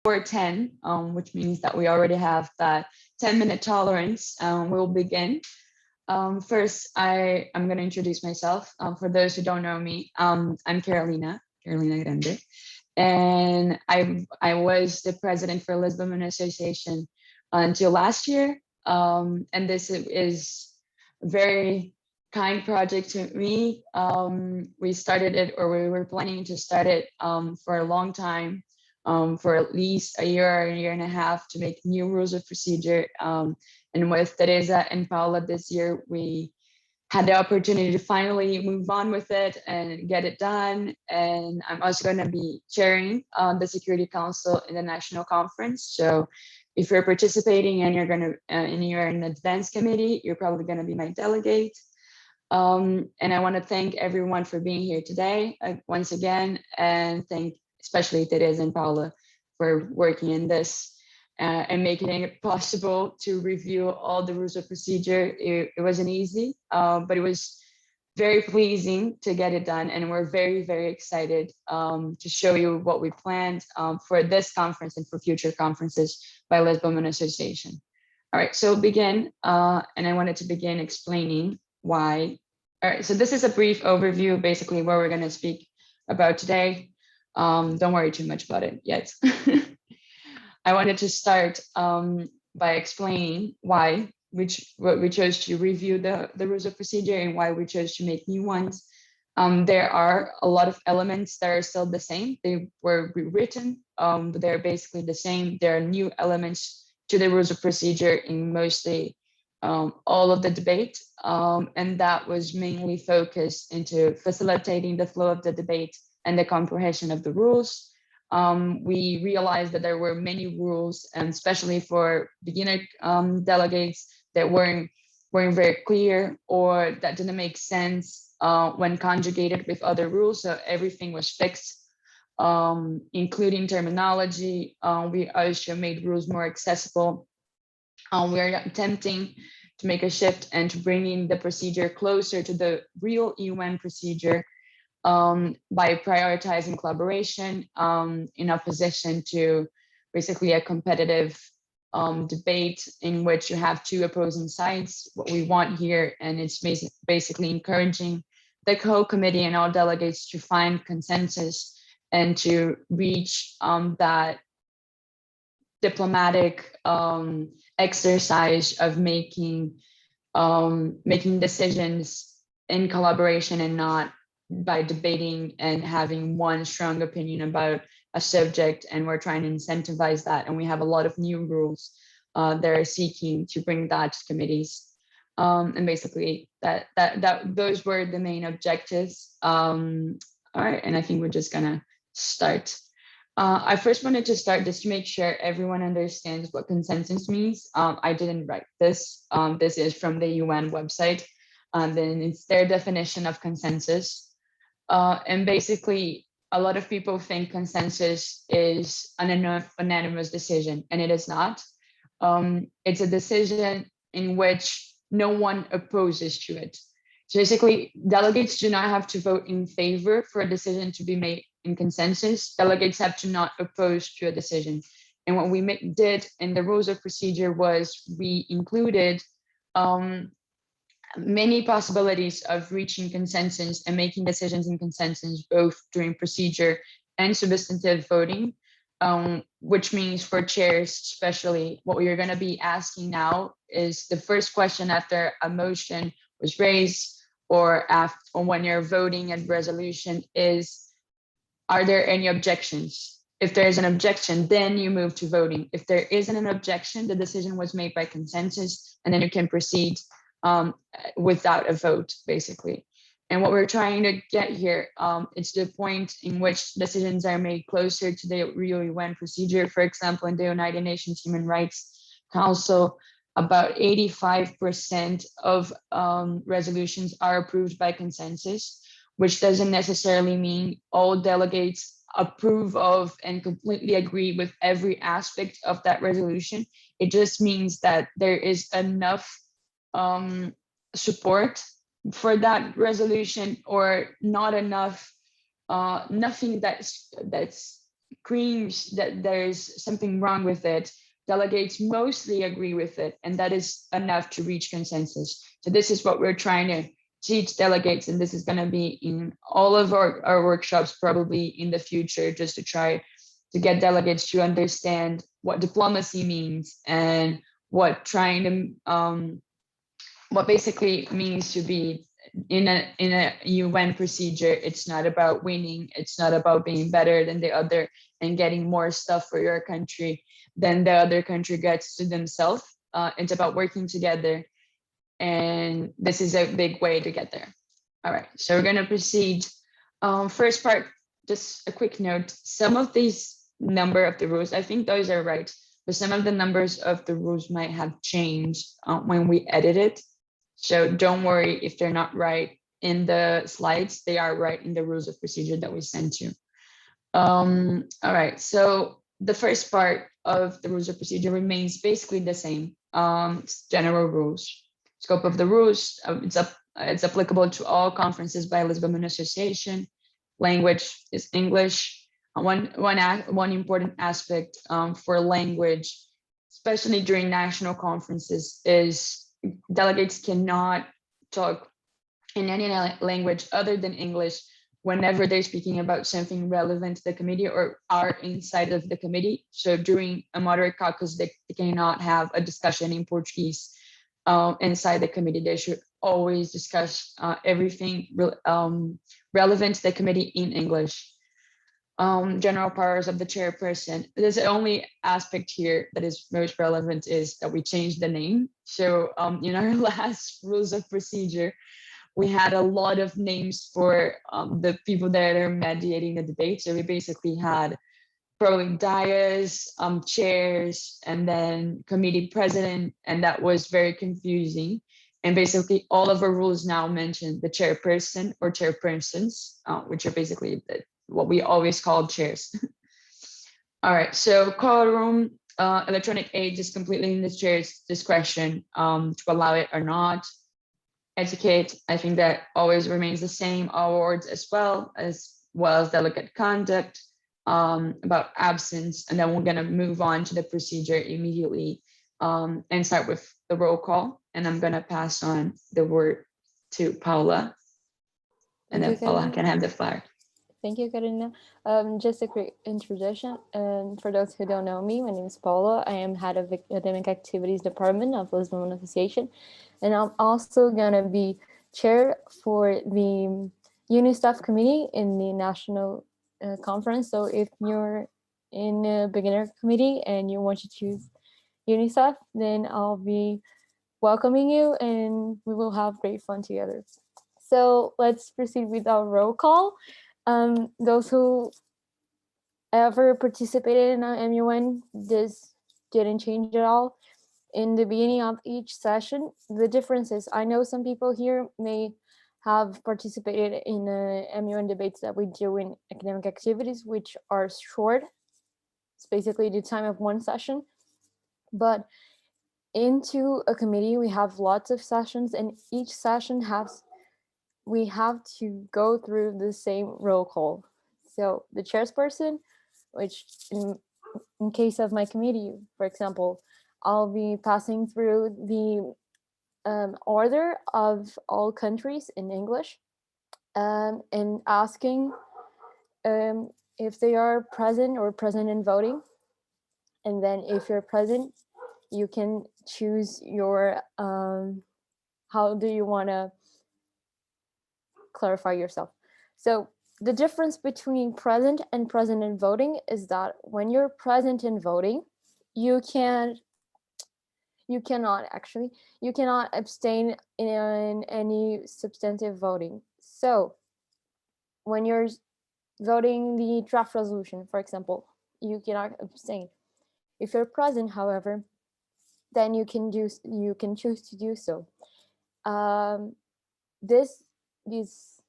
before 10, which means that we already have that 10-minute tolerance. We'll begin. First, I'm going to introduce myself. For those who don't know me, I'm Carolina Grande, and I was the president for Lisbon Women Association until last year. And this is a very kind project to me. We started it, or we were planning to start it for a long time, for at least a year and a half, to make new rules of procedure. And with Teresa and Paula this year, we had the opportunity to finally move on with it and get it done. And I'm also going to be chairing the Security Council in the National Conference. So if you're participating and you're going to, and you're in the advanced committee, you're probably going to be my delegate. And I want to thank everyone for being here today once again, and thank especially Teresa and Paula for working in this and making it possible to review all the rules of procedure. It wasn't easy, but it was very pleasing to get it done. And we're very, very excited to show you what we planned for this conference and for future conferences by Lesbian Women Association. All right, so begin. And I wanted to begin explaining why. All right, so this is a brief overview, basically what we're going to speak about today. Don't worry too much about it yet. I wanted to start by explaining why we chose to review the rules of procedure and why we chose to make new ones. There are a lot of elements that are still the same. They were rewritten, but they're basically the same. There are new elements to the rules of procedure in mostly all of the debate. And that was mainly focused into facilitating the flow of the debate and the comprehension of the rules. We realized that there were many rules, and especially for beginner delegates, that weren't very clear or that didn't make sense when conjugated with other rules. So everything was fixed, including terminology. We also made rules more accessible. We are attempting to make a shift and to bringing the procedure closer to the real UN procedure, by prioritizing collaboration in opposition to basically a competitive debate in which you have two opposing sides. What we want here, and it's basically encouraging the co-committee and all delegates to find consensus and to reach that diplomatic exercise of making decisions in collaboration and not by debating and having one strong opinion about a subject. And we're trying to incentivize that. And we have a lot of new rules that are seeking to bring that to committees. And basically that those were the main objectives. All right, and I think we're just gonna start. I first wanted to start just to make sure everyone understands what consensus means. I didn't write this. This is from the UN website. Then it's their definition of consensus. And basically, a lot of people think consensus is an unanimous decision, and it is not. It's a decision in which no one opposes to it. So basically, delegates do not have to vote in favor for a decision to be made in consensus. Delegates have to not oppose to a decision. And what we did in the rules of procedure was we included many possibilities of reaching consensus and making decisions in consensus, both during procedure and substantive voting, which means for chairs, especially, what we are going to be asking now is the first question after a motion was raised or when you're voting a resolution is, are there any objections? If there is an objection, then you move to voting. If there isn't an objection, the decision was made by consensus, and then you can proceed without a vote, basically. And what we're trying to get here, it's the point in which decisions are made closer to the real UN procedure. For example, in the United Nations Human Rights Council, about 85% of resolutions are approved by consensus, which doesn't necessarily mean all delegates approve of and completely agree with every aspect of that resolution. It just means that there is enough support for that resolution, or not enough, nothing that's screams that there's something wrong with it, delegates mostly agree with it, and that is enough to reach consensus. So this is what we're trying to teach delegates, and this is going to be in all of our workshops probably in the future, just to try to get delegates to understand what diplomacy means and what trying to what basically means to be in a UN procedure. It's not about winning. It's not about being better than the other and getting more stuff for your country than the other country gets to themselves. It's about working together, and this is a big way to get there. All right, so we're gonna proceed. First part, just a quick note. Some of these number of the rules, I think those are right, but some of the numbers of the rules might have changed when we edit it. So don't worry if they're not right in the slides, they are right in the rules of procedure that we sent you. All right, so the first part of the rules of procedure remains basically the same. It's general rules. Scope of the rules, it's applicable to all conferences by Lisbon Association. Language is English. One important aspect for language, especially during national conferences, is delegates cannot talk in any language other than English whenever they're speaking about something relevant to the committee or are inside of the committee. So during a moderate caucus, they cannot have a discussion in Portuguese inside the committee. They should always discuss everything relevant to the committee in English. General powers of the chairperson. There's the only aspect here that is most relevant is that we changed the name. So in our last rules of procedure, we had a lot of names for the people that are mediating the debate. So we basically had probably dais, chairs, and then committee president, and that was very confusing. And basically all of our rules now mention the chairperson or chairpersons, which are basically what we always call chairs. All right, so quorum, electronic aid is completely in the chair's discretion to allow it or not. Etiquette, I think that always remains the same. Awards as well as delegate conduct, about absence, and then we're gonna move on to the procedure immediately and start with the roll call. And I'm gonna pass on the word to Paula, and then Paula can have the floor. Thank you, Karina. Just a quick introduction. For those who don't know me, my name is Paula. I am head of Academic Activities Department of Lisbon Association. And I'm also going to be chair for the Unistaff Committee in the National Conference. So if you're in a beginner committee and you want to choose Unistaff, then I'll be welcoming you and we will have great fun together. So let's proceed with our roll call. Those who ever participated in an MUN, this didn't change at all. In the beginning of each session, the difference is I know some people here may have participated in MUN debates that we do in academic activities, which are short. It's basically the time of one session. But into a committee, we have lots of sessions, and each session we have to go through the same roll call. So the chairperson, which in case of my committee, for example, I'll be passing through the order of all countries in English and asking if they are present or present in voting. And then if you're present, you can choose your, how do you want to clarify yourself. So the difference between present and present in voting is that when you're present in voting, you cannot abstain in any substantive voting. So when you're voting the draft resolution, for example, you cannot abstain. If you're present, however, then you can choose to do so. This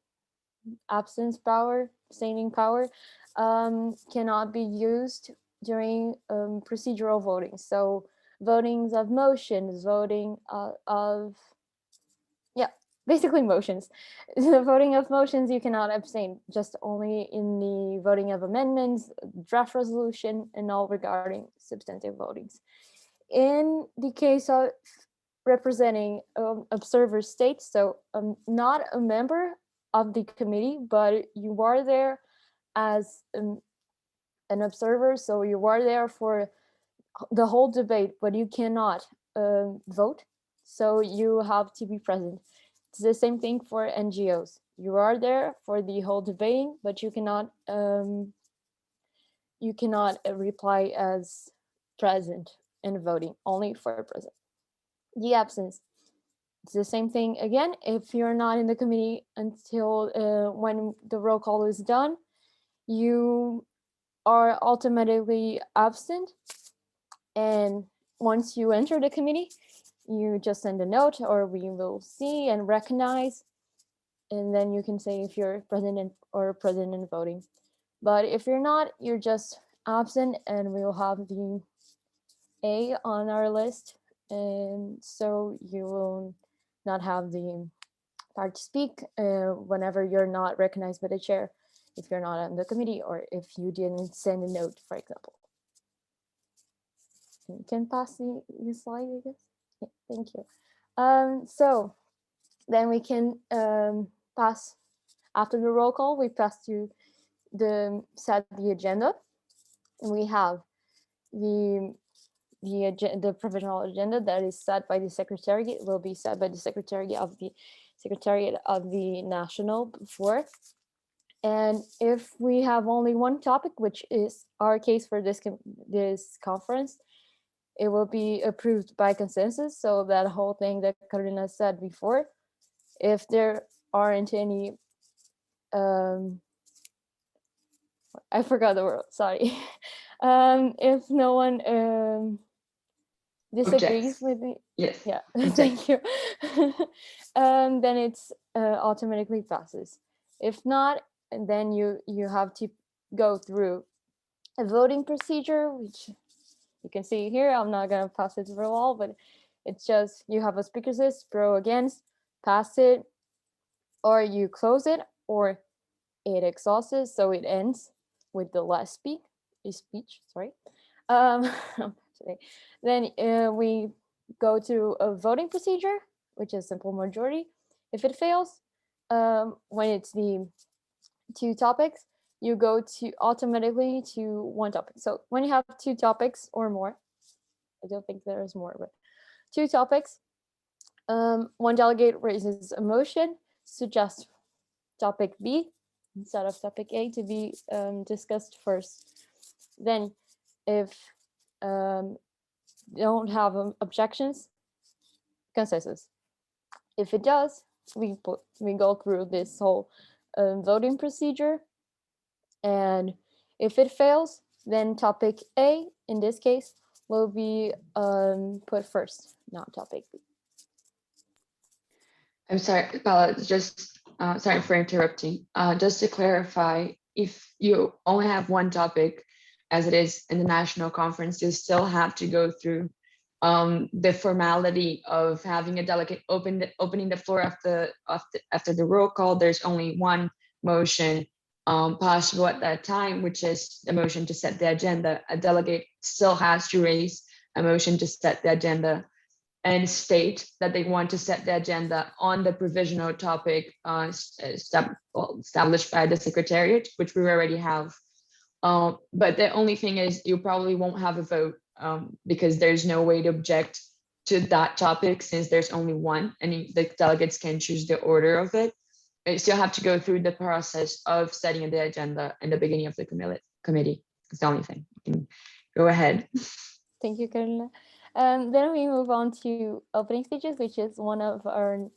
absence power, abstaining power, cannot be used during procedural voting. So votings of motions, voting of basically motions. The voting of motions, you cannot abstain, just only in the voting of amendments, draft resolution, and all regarding substantive votings. In the case of representing observer states, so not a member of the committee, but you are there as an observer, so you are there for the whole debate, but you cannot vote, so you have to be present. It's the same thing for NGOs. You are there for the whole debating, but you cannot reply as present in voting, only for present. The absence, it's the same thing again. If you're not in the committee until when the roll call is done, you are automatically absent. And once you enter the committee, you just send a note, or we will see and recognize, and then you can say if you're present or present in voting. But if you're not, you're just absent, and we will have the A on our list, and so you will not have the power to speak whenever you're not recognized by the chair, if you're not on the committee, or if you didn't send a note, for example. You can pass the slide, I guess. Yeah, thank you. So then we can pass, after the roll call, we pass to set the agenda. And we have the provisional agenda that is set by the secretariat, will be set by the secretariat of the national before. And if we have only one topic, which is our case for this conference, it will be approved by consensus. So that whole thing that Karina said before, if there aren't any, I forgot the word, sorry. If no one disagrees Objects. with me, Yes. yeah, Object. thank you. Then it's automatically passes. If not, then you have to go through a voting procedure, which you can see here. I'm not gonna pass it through all, but it's just you have a speakers list, pro, against, pass it, or you close it, or it exhausts, so it ends with the last speech. Sorry. Then we go to a voting procedure, which is simple majority. If it fails, when it's the two topics, you go to automatically to one topic. So when you have two topics or more, I don't think there is more, but two topics, one delegate raises a motion, suggests topic B instead of topic A to be discussed first. Then if don't have objections, consensus. If it does, we go through this whole voting procedure, and if it fails, then topic A, in this case, will be put first, not topic B. I'm sorry, Paula, just sorry for interrupting. Just to clarify, if you only have one topic, as it is in the national conference, you still have to go through the formality of having a delegate opening the floor after the roll call. There's only one motion possible at that time, which is the motion to set the agenda. A delegate still has to raise a motion to set the agenda and state that they want to set the agenda on the provisional topic established by the secretariat, which we already have. But the only thing is you probably won't have a vote because there's no way to object to that topic since there's only one, and the delegates can choose the order of it. You still have to go through the process of setting the agenda in the beginning of the committee. It's the only thing. You can go ahead. Thank you, Carolina. Then we move on to opening speeches, which is one of our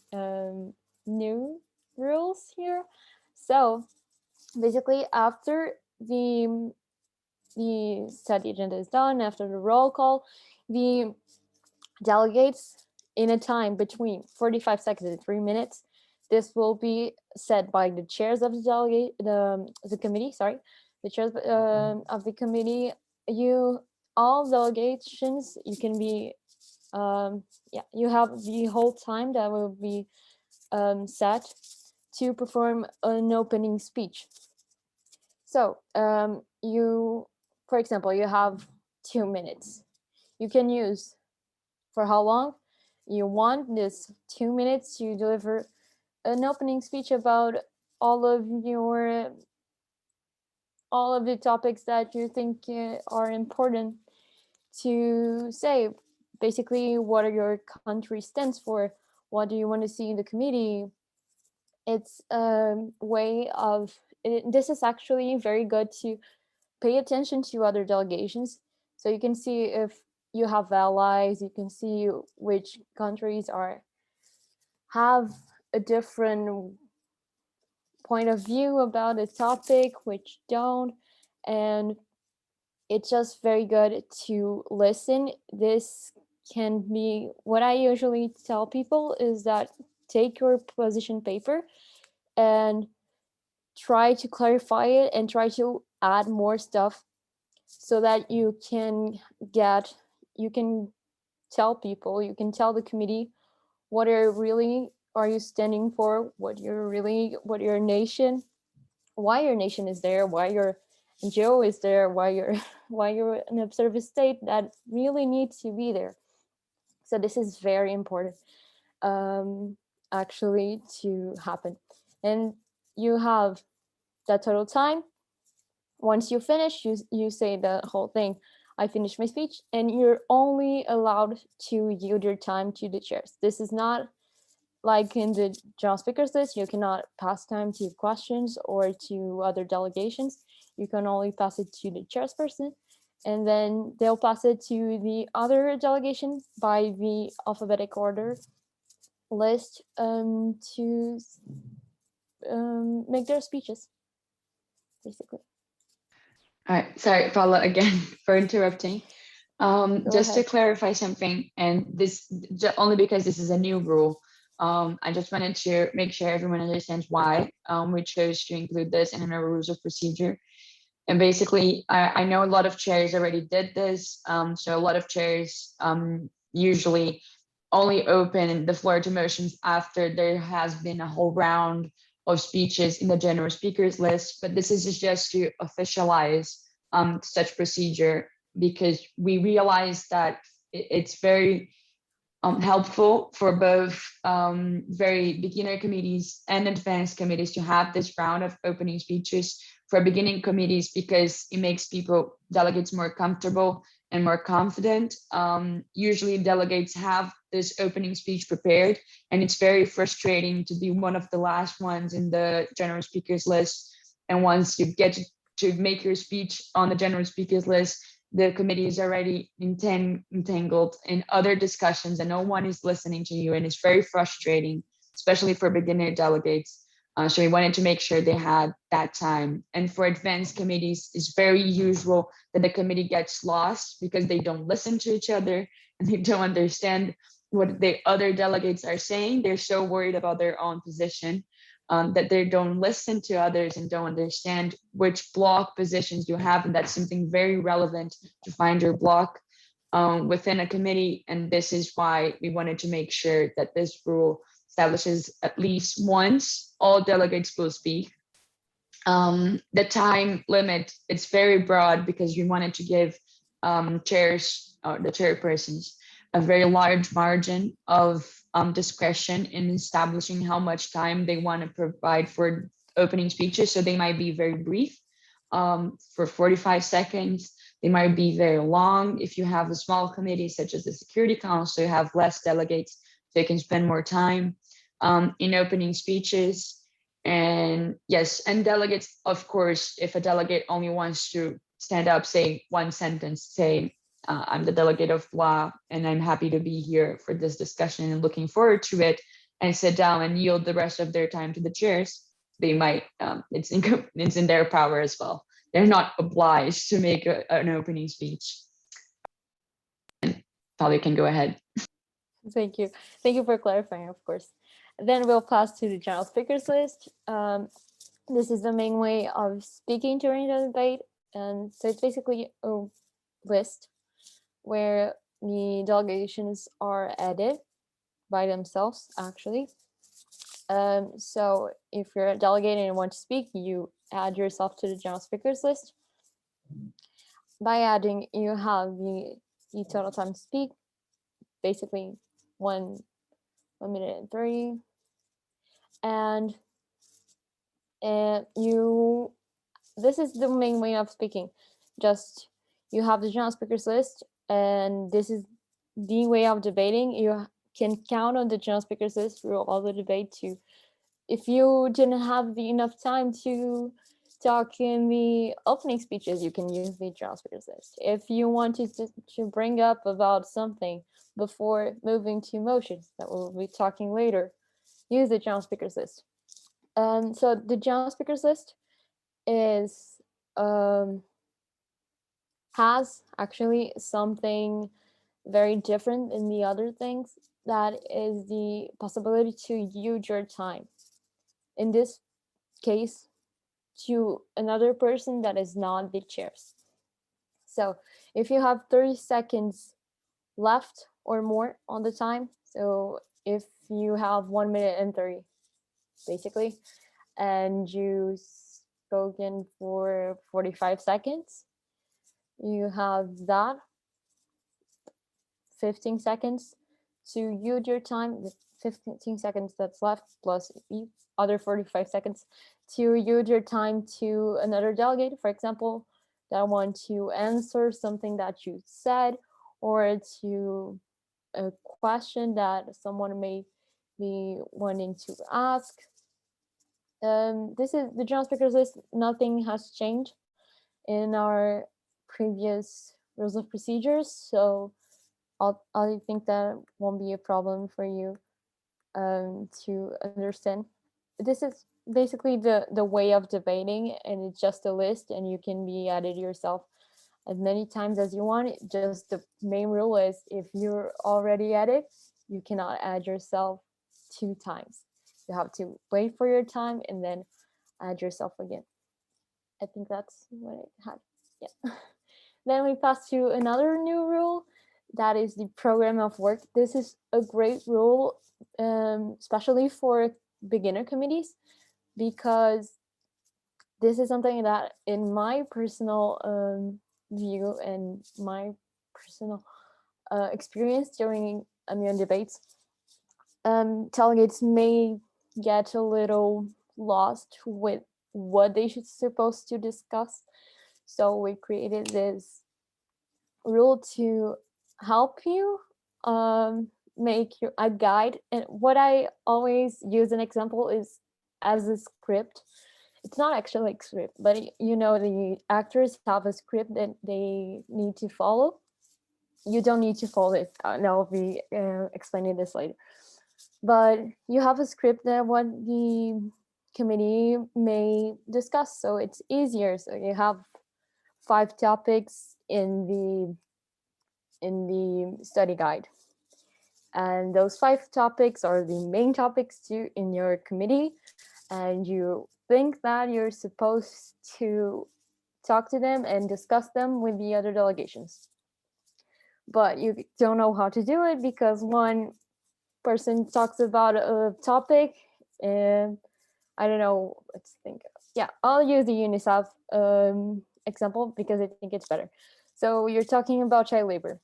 new rules here. So basically, after the study agenda is done, after the roll call, the delegates, in a time between 45 seconds and 3 minutes, this will be said by the chairs of the committee. Sorry, the chairs of the committee. All delegations, you can be, you have the whole time that will be set to perform an opening speech. So you, for example, you have 2 minutes. You can use for how long you want this 2 minutes to deliver an opening speech about all of your all of the topics that you think are important to say. Basically, what are your country stands for? What do you want to see in the committee? It's a way of this is actually very good to pay attention to other delegations, so you can see if you have allies. You can see which countries are have a different point of view about a topic, which don't. And it's just very good to listen. This can be what I usually tell people is that take your position paper and try to clarify it and try to add more stuff so that you can tell people, you can tell the committee what are you standing for, what your nation, why your nation is there, why your NGO is there, why you're why you're an observer state that really needs to be there. So this is very important, um, actually, to happen. And you have that total time. Once you finish, you say the whole thing. I finished my speech, and you're only allowed to yield your time to the chairs. This is not like in the general speakers list. You cannot pass time to questions or to other delegations. You can only pass it to the chairperson, and then they'll pass it to the other delegation by the alphabetic order list to make their speeches, basically. All right, sorry, Paula, again for interrupting. Go Just to ahead. clarify something, and this only because this is a new rule. I just wanted to make sure everyone understands why we chose to include this in our rules of procedure. And basically, I know a lot of chairs already did this. So a lot of chairs usually only open the floor to motions after there has been a whole round of speeches in the general speakers list. But this is just to officialize such procedure, because we realize that it's very helpful for both very beginner committees and advanced committees to have this round of opening speeches for beginning committees, because it makes people, delegates, more comfortable and more confident. Usually delegates have this opening speech prepared, and it's very frustrating to be one of the last ones in the general speakers list. And once you get to make your speech on the general speakers list, the committee is already entangled in other discussions and no one is listening to you. And it's very frustrating, especially for beginner delegates. So we wanted to make sure they had that time. And for advanced committees, it's very usual that the committee gets lost because they don't listen to each other and they don't understand what the other delegates are saying. They're so worried about their own position that they don't listen to others and don't understand which block positions you have. And that's something very relevant to find your block within a committee. And this is why we wanted to make sure that this rule establishes at least once all delegates will speak. The time limit, it's very broad because we wanted to give chairs or the chairpersons a very large margin of discretion in establishing how much time they want to provide for opening speeches. So they might be very brief for 45 seconds. They might be very long. If you have a small committee, such as the Security Council, you have less delegates, so you can spend more time in opening speeches. And yes, and delegates, of course, if a delegate only wants to stand up, say one sentence, say, I'm the delegate of blah, and I'm happy to be here for this discussion and looking forward to it, and sit down and yield the rest of their time to the chairs, they might, it's in their power as well. They're not obliged to make an opening speech. And Polly can go ahead. Thank you. Thank you for clarifying, of course. Then we'll pass to the general speakers list. This is the main way of speaking during the debate. And so it's basically a list where the delegations are added by themselves, actually. So if you're a delegate and want to speak, you add yourself to the general speakers list. By adding, you have the total time to speak, basically 1 minute and 30. And you, this is the main way of speaking. Just you have the general speakers list, and this is the way of debating. You can count on the general speakers list through all the debate to, if you didn't have enough time to talk in the opening speeches, you can use the general speakers list. If you wanted to bring up about something before moving to motions that we'll be talking later, use the general speakers list. So the general speakers list is has actually something very different than the other things. That is the possibility to use your time. In this case, to another person that is not the chairs. So if you have 30 seconds left or more on the time, so if you have 1 minute and 30, basically, and you spoken for 45 seconds, you have that 15 seconds to use your time, the 15 seconds that's left plus the other 45 seconds to use your time to another delegate, for example, that want to answer something that you said, or to a question that someone may be wanting to ask. This is the general speakers list. Nothing has changed in our previous rules of procedures, so I think that won't be a problem for you to understand. This is basically the way of debating, and it's just a list, and you can be added yourself as many times as you want. Just the main rule is if you're already at it, you cannot add yourself 2 times. You have to wait for your time and then add yourself again. I think that's what I had. Yeah. Then we pass to another new rule, that is the program of work. This is a great rule, especially for beginner committees, because this is something that, in my personal view and my personal experience during immune debates, delegates may get a little lost with what they should supposed to discuss. So we created this rule to help you make a guide. And what I always use an example is as a script. It's not actually like script, but the actors have a script that they need to follow. You don't need to follow it. I'll be explaining this later. But you have a script that what the committee may discuss, so it's easier. So you have 5 topics in the study guide. And those 5 topics are the main topics in your committee. And you think that you're supposed to talk to them and discuss them with the other delegations. But you don't know how to do it because one person talks about a topic, and I don't know, let's think. Yeah, I'll use the UNICEF example because I think it's better. So you're talking about child labor,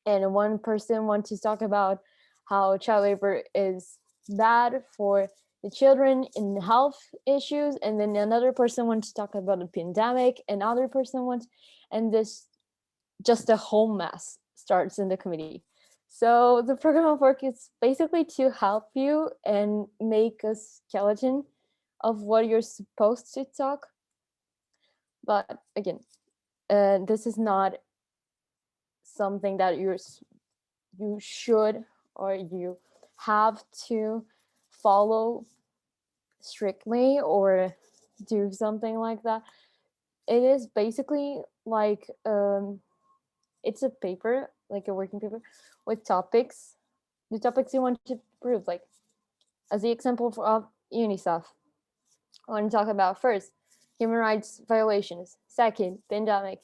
and one person wants to talk about how child labor is bad for the children in health issues, and then another person wants to talk about the pandemic, and other person wants, and this just a whole mess starts in the committee. So the program of work is basically to help you and make a skeleton of what you're supposed to talk. But again, this is not something that you should or you have to follow strictly or do something like that. It is basically like it's a paper, like a working paper with topics, the topics you want to prove. Like as the example of UNICEF, I want to talk about first human rights violations, second pandemic,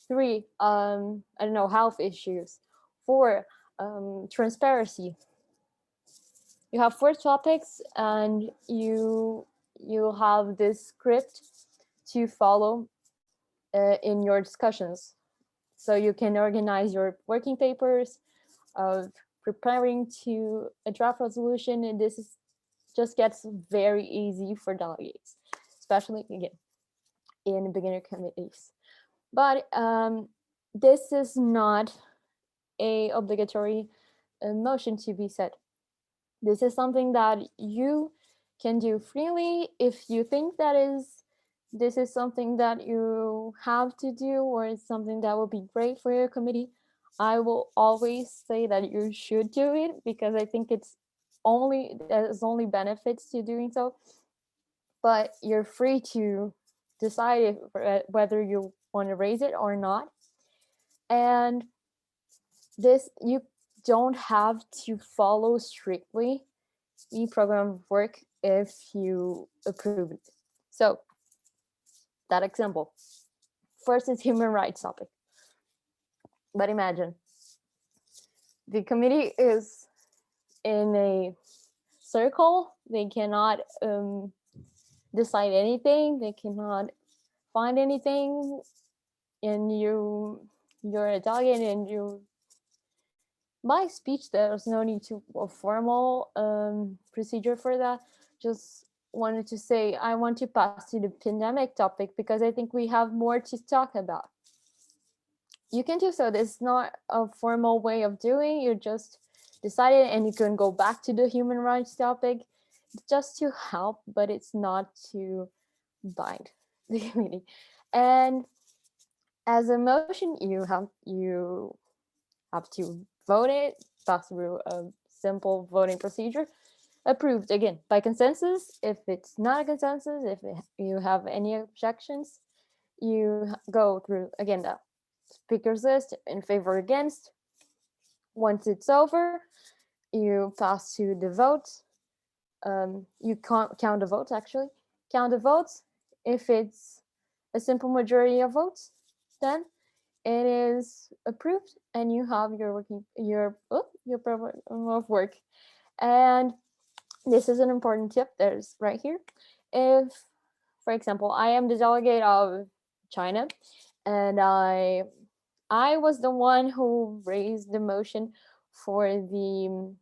3 I don't know, health issues, 4 transparency, you have 4 topics, and you have this script to follow in your discussions. So you can organize your working papers of preparing to a draft resolution, and this is just gets very easy for delegates, especially again in beginner committees. But this is not a obligatory motion to be said. This is something that you can do freely if you think this is something that you have to do, or it's something that will be great for your committee. I will always say that you should do it, because I think there's only benefits to doing so. But you're free to decide whether you want to raise it or not. And this, you don't have to follow strictly the program of work if you approve it. So that example, first is human rights topic. But imagine the committee is in a circle. They cannot decide anything. They cannot find anything. And you're a delegate, and my speech, there's no need to a formal procedure for that. Just wanted to say I want to pass to the pandemic topic, because I think we have more to talk about. You can do so. This is not a formal way of doing. You just decided, and you can go back to the human rights topic just to help, but it's not to bind the committee. And as a motion, you have to vote it, pass through a simple voting procedure, approved again by consensus. If it's not a consensus, if you have any objections, you go through again the speakers list, in favor, against. Once it's over, you pass to the vote. You can't count the votes, actually. Count the votes. If it's a simple majority of votes, then it is approved, and you have your program of work. And this is an important tip. There's right here. If, for example, I am the delegate of China, and I was the one who raised the motion for the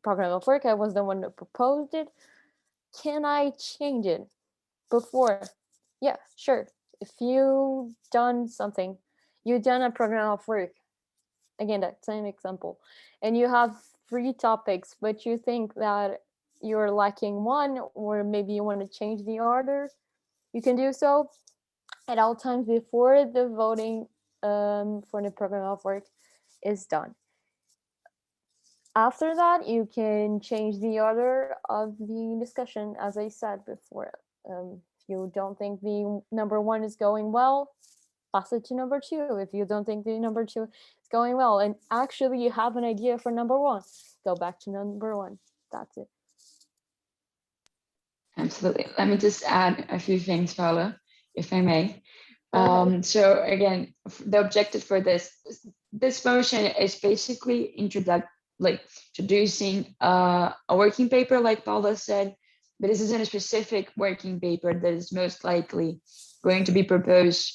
program of work. I was the one that proposed it. Can I change it before? Yeah, sure. If you done something, you done a program of work, again, that same example, and you have 3 topics, but you think that you're lacking one, or maybe you want to change the order, you can do so at all times before the voting for the program of work is done. After that, you can change the order of the discussion, as I said before. If you don't think the number 1 is going well, pass it to number 2. If you don't think the number 2 is going well, and actually you have an idea for number 1, go back to number 1. That's it. Absolutely. Let me just add a few things, Paula, if I may. So again, the objective for this motion is basically introducing a working paper, like Paula said, but this isn't a specific working paper that is most likely going to be proposed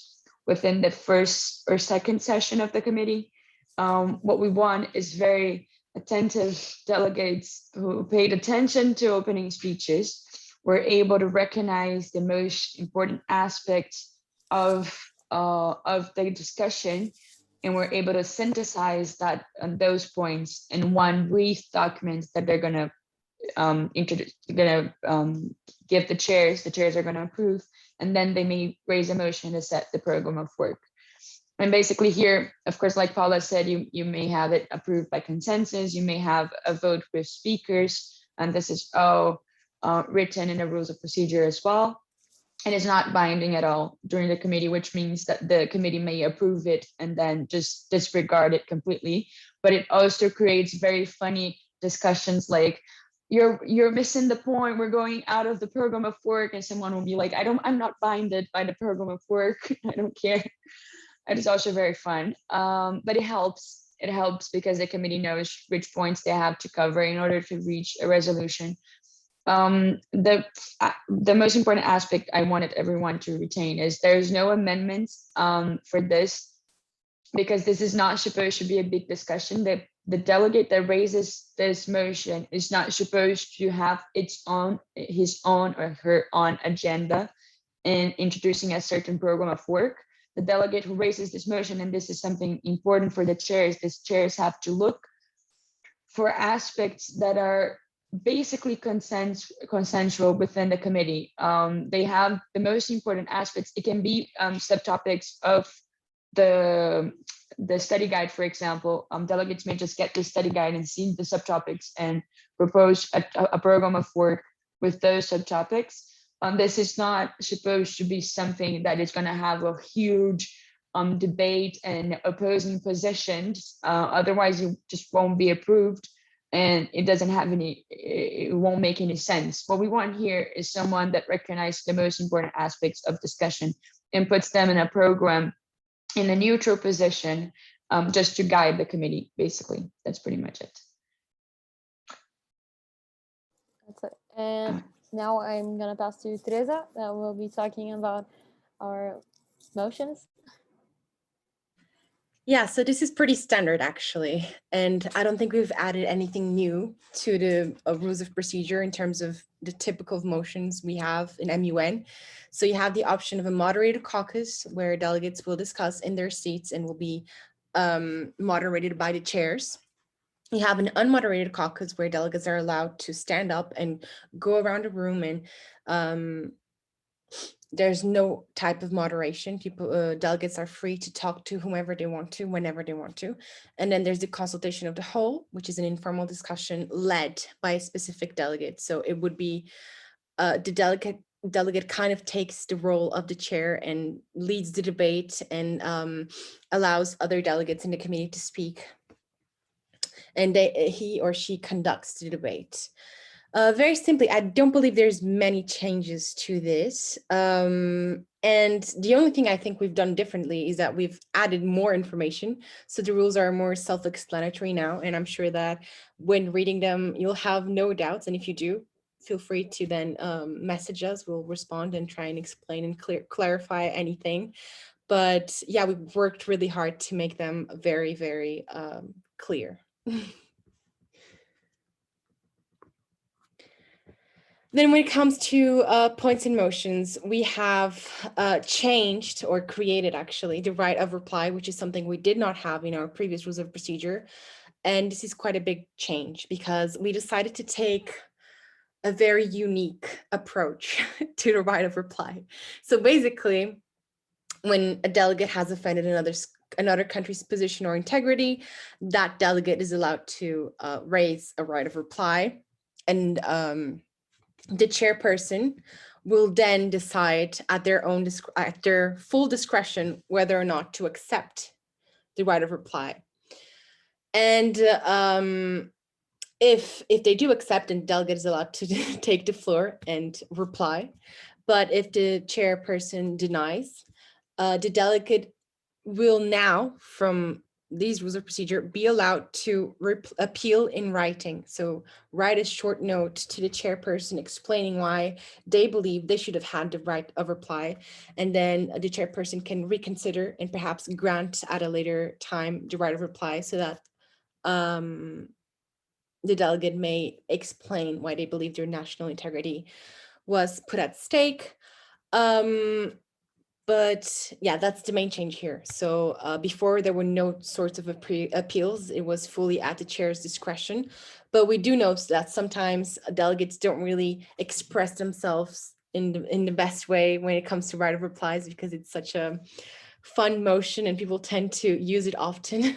within the first or second session of the committee. What we want is very attentive delegates who paid attention to opening speeches, were able to recognize the most important aspects of the discussion, and we're able to synthesize that on those points in one brief document that they're going to introduce, give the chairs. The chairs are going to approve, and then they may raise a motion to set the program of work. And basically here, of course, like Paula said, you may have it approved by consensus. You may have a vote with speakers, and this is all written in the rules of procedure as well. And it's not binding at all during the committee, which means that the committee may approve it and then just disregard it completely. But it also creates very funny discussions like, you're missing the point, we're going out of the program of work, and someone will be like, I'm not binded by the program of work, I don't care. It is also very fun, but it helps it helps because the committee knows which points they have to cover in order to reach a resolution. The most important aspect I wanted everyone to retain is there's no amendments for this, because this is not supposed to be a big discussion. The delegate that raises this motion is not supposed to have his own or her own agenda in introducing a certain program of work. The delegate who raises this motion, and this is something important for the chairs, these chairs have to look for aspects that are basically consensual within the committee. They have the most important aspects. It can be subtopics of the study guide, for example. Delegates may just get the study guide and see the subtopics and propose a program of work with those subtopics. This is not supposed to be something that is going to have a huge debate and opposing positions. Otherwise, it just won't be approved, and it doesn't have any. It won't make any sense. What we want here is someone that recognizes the most important aspects of discussion and puts them in a program in a neutral position, just to guide the committee. Basically, that's pretty much it. That's it. And now I'm gonna pass to Teresa, that will be talking about our motions. Yeah, so this is pretty standard actually, and I don't think we've added anything new to the rules of procedure in terms of the typical motions we have in MUN. So you have the option of a moderated caucus where delegates will discuss in their seats and will be moderated by the chairs. You have an unmoderated caucus where delegates are allowed to stand up and go around the room, and there's no type of moderation. Delegates are free to talk to whomever they want to, whenever they want to. And then there's the consultation of the whole, which is an informal discussion led by a specific delegate. So it would be the delegate kind of takes the role of the chair and leads the debate and allows other delegates in the committee to speak. And he or she conducts the debate. Very simply, I don't believe there's many changes to this. And the only thing I think we've done differently is that we've added more information. So the rules are more self-explanatory now. And I'm sure that when reading them, you'll have no doubts. And if you do, feel free to then message us. We'll respond and try and explain and clarify anything. But yeah, we've worked really hard to make them very, very clear. Then when it comes to points and motions, we have changed or created actually the right of reply, which is something we did not have in our previous rules of procedure. And this is quite a big change because we decided to take a very unique approach to the right of reply. So basically, when a delegate has offended another country's position or integrity, that delegate is allowed to raise a right of reply. And the chairperson will then decide at their full discretion whether or not to accept the right of reply. And if they do accept, and the delegate is allowed to take the floor and reply. But if the chairperson denies, the delegate will now, from these rules of procedure, be allowed to appeal in writing. So write a short note to the chairperson explaining why they believe they should have had the right of reply. And then the chairperson can reconsider and perhaps grant at a later time the right of reply so that the delegate may explain why they believe their national integrity was put at stake. But yeah, that's the main change here. So before there were no sorts of appeals, it was fully at the chair's discretion. But we do know that sometimes delegates don't really express themselves in the best way when it comes to right of replies, because it's such a fun motion and people tend to use it often.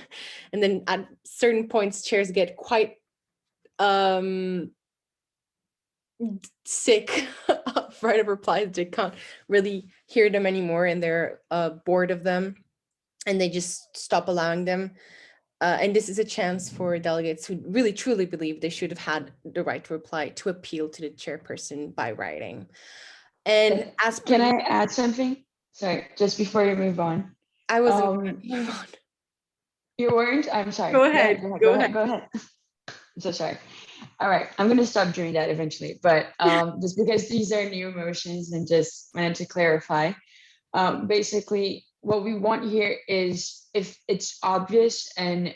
And then at certain points, chairs get quite sick of right of replies. They can't really hear them anymore and they're bored of them and they just stop allowing them. And this is a chance for delegates who really truly believe they should have had the right to reply to appeal to the chairperson by writing. And can I add something? Sorry, just before you move on. I was move on. You weren't? I'm sorry. Go ahead. Go ahead. I'm so sorry. All right, I'm gonna stop doing that eventually, but just because these are new emotions and just wanted to clarify. Basically, what we want here is if it's obvious, and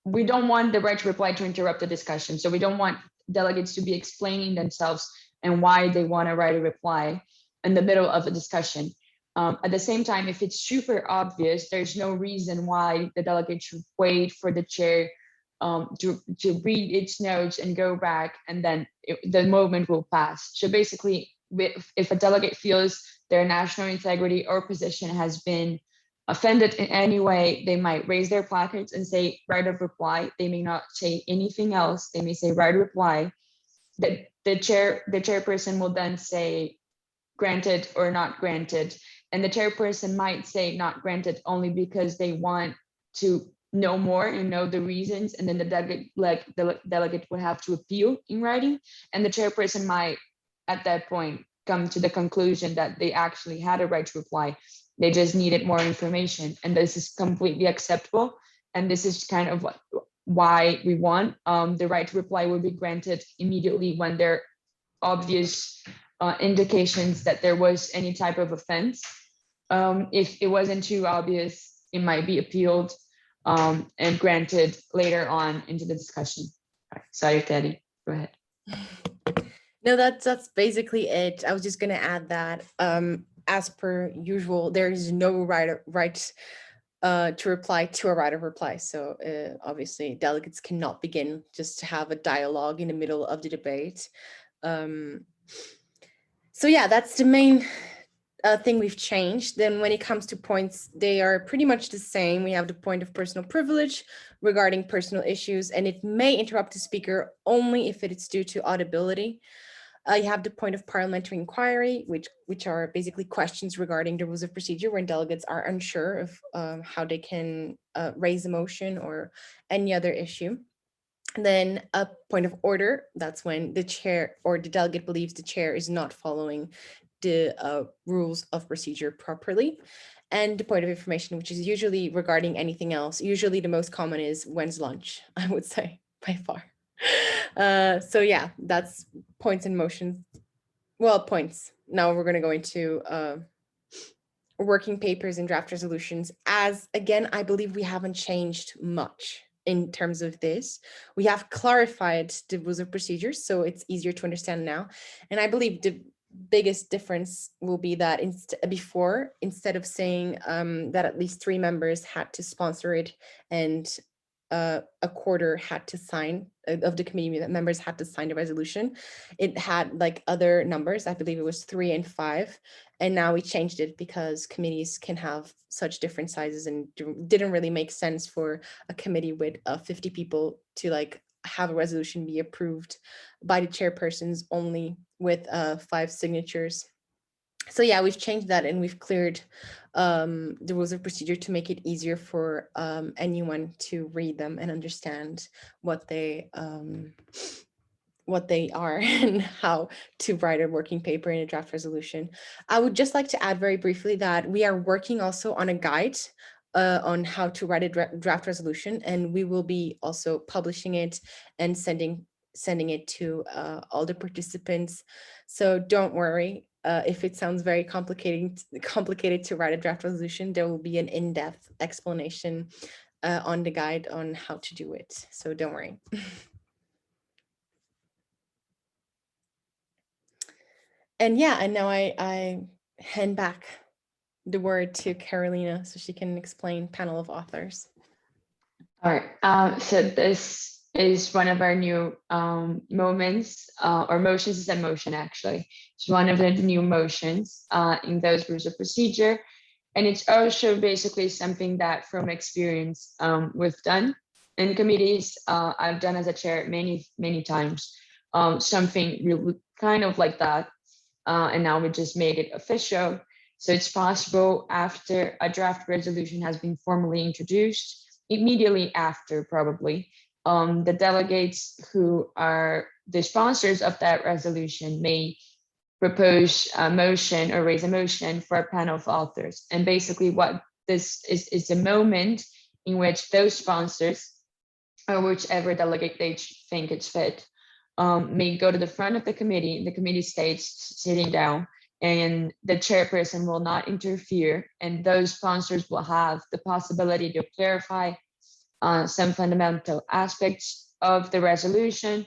we don't want the right to reply to interrupt the discussion. So we don't want delegates to be explaining themselves and why they want to write a reply in the middle of a discussion. At the same time, if it's super obvious, there's no reason why the delegate should wait for the chair to read its notes and go back, and then the moment will pass. So basically, if a delegate feels their national integrity or position has been offended in any way, they might raise their placards and say right of reply. They may not say anything else. They may say right of reply. The chairperson will then say granted or not granted. And the chairperson might say not granted only because they want to know more and know the reasons. And then the delegate would have to appeal in writing. And the chairperson might, at that point, come to the conclusion that they actually had a right to reply. They just needed more information. And this is completely acceptable. And this is kind of why we want the right to reply will be granted immediately when there are obvious indications that there was any type of offense. If it wasn't too obvious, it might be appealed and granted later on into the discussion. Right. Sorry, Teddy, go ahead. No, that's basically it. I was just going to add that as per usual, there is no right to reply to a right of reply. So obviously delegates cannot begin just to have a dialogue in the middle of the debate. So yeah, that's the main thing we've changed. Then when it comes to points, they are pretty much the same. We have the point of personal privilege regarding personal issues, and it may interrupt the speaker only if it is due to audibility. You have the point of parliamentary inquiry, which are basically questions regarding the rules of procedure when delegates are unsure of how they can raise a motion or any other issue. And then a point of order, that's when the chair or the delegate believes the chair is not following the rules of procedure properly. And the point of information, which is usually regarding anything else. Usually the most common is when's lunch, I would say, by far. So yeah, that's points and motions. Well, points. Now we're going to go into working papers and draft resolutions. As again, I believe we haven't changed much in terms of this. We have clarified the rules of procedure, so it's easier to understand now. And I believe the biggest difference will be that before, instead of saying that at least 3 members had to sponsor it and a quarter had to sign of the committee members had to sign the resolution, it had like other numbers. I believe it was 3 and 5. And now we changed it because committees can have such different sizes, and didn't really make sense for a committee with 50 people to like have a resolution be approved by the chairpersons only with 5 signatures. So yeah, we've changed that, and we've cleared the rules of procedure to make it easier for anyone to read them and understand what they are and how to write a working paper in a draft resolution. I would just like to add very briefly that we are working also on a guide on how to write a draft resolution, and we will be also publishing it and sending it to all the participants. So don't worry. If it sounds very complicated to write a draft resolution, there will be an in-depth explanation on the guide on how to do it. So don't worry. And yeah, and now I hand back the word to Carolina so she can explain panel of authors. All right. So this is one of our new moments, or motions is a motion actually. It's one of the new motions in those rules of procedure. And it's also basically something that from experience we've done in committees. I've done as a chair many times, something really kind of like that. And now we just made it official. So it's possible after a draft resolution has been formally introduced, immediately after probably, the delegates who are the sponsors of that resolution may propose a motion or raise a motion for a panel of authors. And basically what this is a moment in which those sponsors, or whichever delegate they think it's fit, may go to the front of the committee stays sitting down, and the chairperson will not interfere, and those sponsors will have the possibility to clarify some fundamental aspects of the resolution.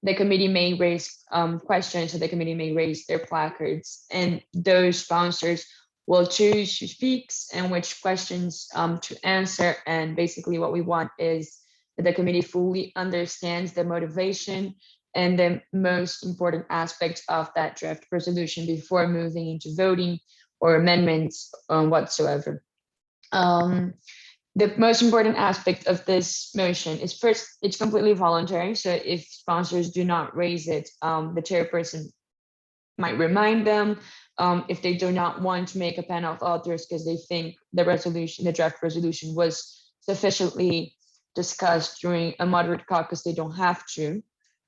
The committee may raise questions, so the committee may raise their placards, and those sponsors will choose who speaks and which questions to answer. And basically what we want is that the committee fully understands the motivation and the most important aspects of that draft resolution before moving into voting or amendments whatsoever. The most important aspect of this motion is, first, it's completely voluntary. So if sponsors do not raise it, the chairperson might remind them. If they do not want to make a panel of authors because they think the draft resolution was sufficiently discussed during a moderate caucus, they don't have to,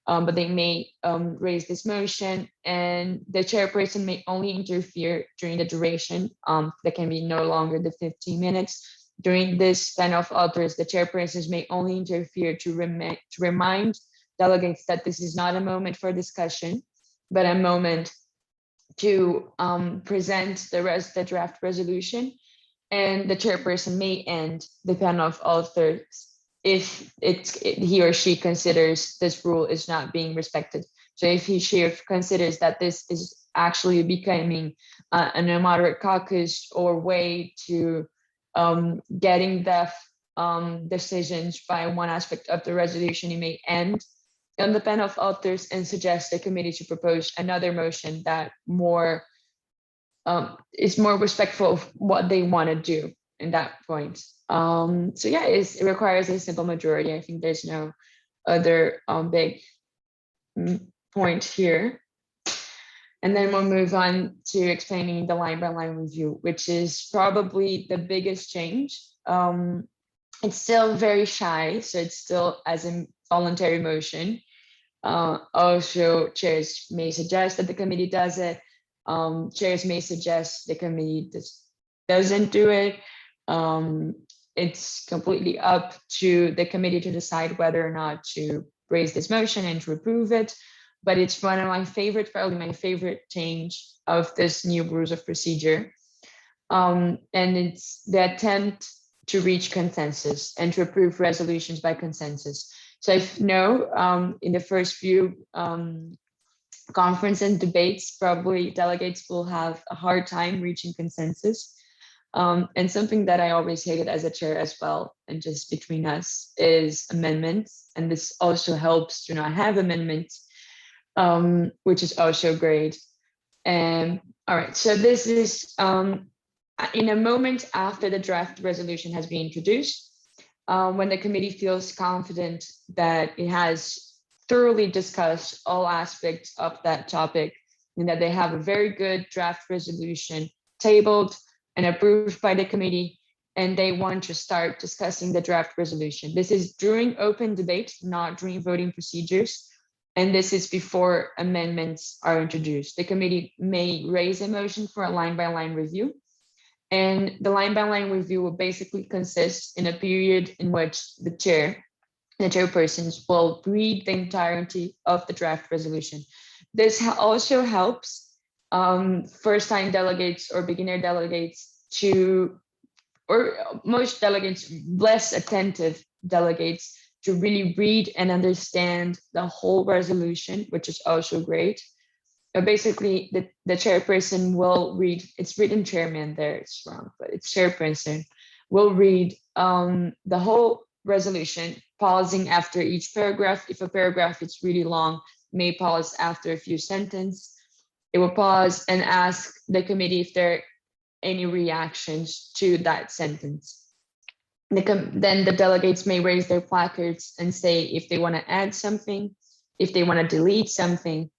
but they may raise this motion, and the chairperson may only interfere during the duration. That can be no longer the 15 minutes. During this panel of authors, the chairpersons may only interfere to remind delegates that this is not a moment for discussion, but a moment to present the draft resolution. And the chairperson may end the panel of authors if he or she considers this rule is not being respected. So if she considers that this is actually becoming an immoderate caucus or way to getting the decisions by one aspect of the resolution, it may end on the panel of authors and suggest the committee to propose another motion that is more respectful of what they want to do in that point. So yeah, it requires a simple majority. I think there's no other big point here. And then we'll move on to explaining the line by line review, which is probably the biggest change. It's still very shy, so it's still as a voluntary motion. Also, chairs may suggest that the committee does it. Chairs may suggest the committee doesn't do it. It's completely up to the committee to decide whether or not to raise this motion and to approve it. But it's one of my favorite, probably my favorite change of this new rules of procedure. And it's the attempt to reach consensus and to approve resolutions by consensus. So if in the first few conference and debates, probably delegates will have a hard time reaching consensus. And something that I always hated as a chair as well, and just between us, is amendments. And this also helps to not have amendments, which is also great. And all right, so this is in a moment after the draft resolution has been introduced, when the committee feels confident that it has thoroughly discussed all aspects of that topic and that they have a very good draft resolution tabled and approved by the committee, and they want to start discussing the draft resolution. This is during open debate, not during voting procedures. And this is before amendments are introduced. The committee may raise a motion for a line-by-line review. And the line-by-line review will basically consist in a period in which the chairpersons will read the entirety of the draft resolution. This also helps first-time delegates or beginner delegates or most delegates, less attentive delegates, to really read and understand the whole resolution, which is also great. Basically, the chairperson will read, it's written chairman there, it's wrong, but it's chairperson, will read the whole resolution, pausing after each paragraph. If a paragraph is really long, may pause after a few sentences. It will pause and ask the committee if there are any reactions to that sentence. Then the delegates may raise their placards and say if they want to add something, if they want to delete something,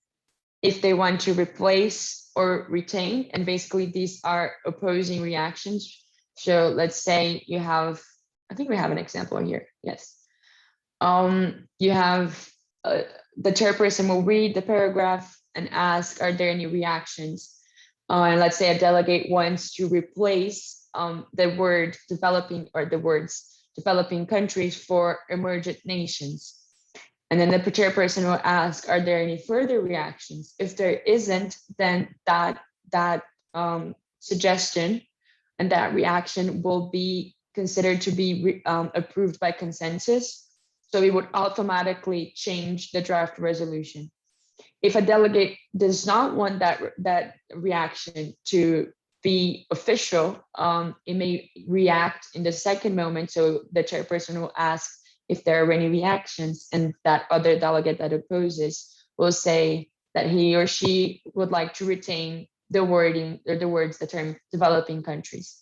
if they want to replace or retain. And basically these are opposing reactions. So let's say you have, I think we have an example here. Yes. You have the chairperson will read the paragraph and ask, are there any reactions? And let's say a delegate wants to replace the word developing, or the words developing countries for emergent nations. And then the chairperson will ask, are there any further reactions? If there isn't, then that suggestion and that reaction will be considered to be approved by consensus. So we would automatically change the draft resolution. If a delegate does not want that reaction to be official, it may react in the second moment. So the chairperson will ask if there are any reactions, and that other delegate that opposes will say that he or she would like to retain the wording or the words, the term developing countries.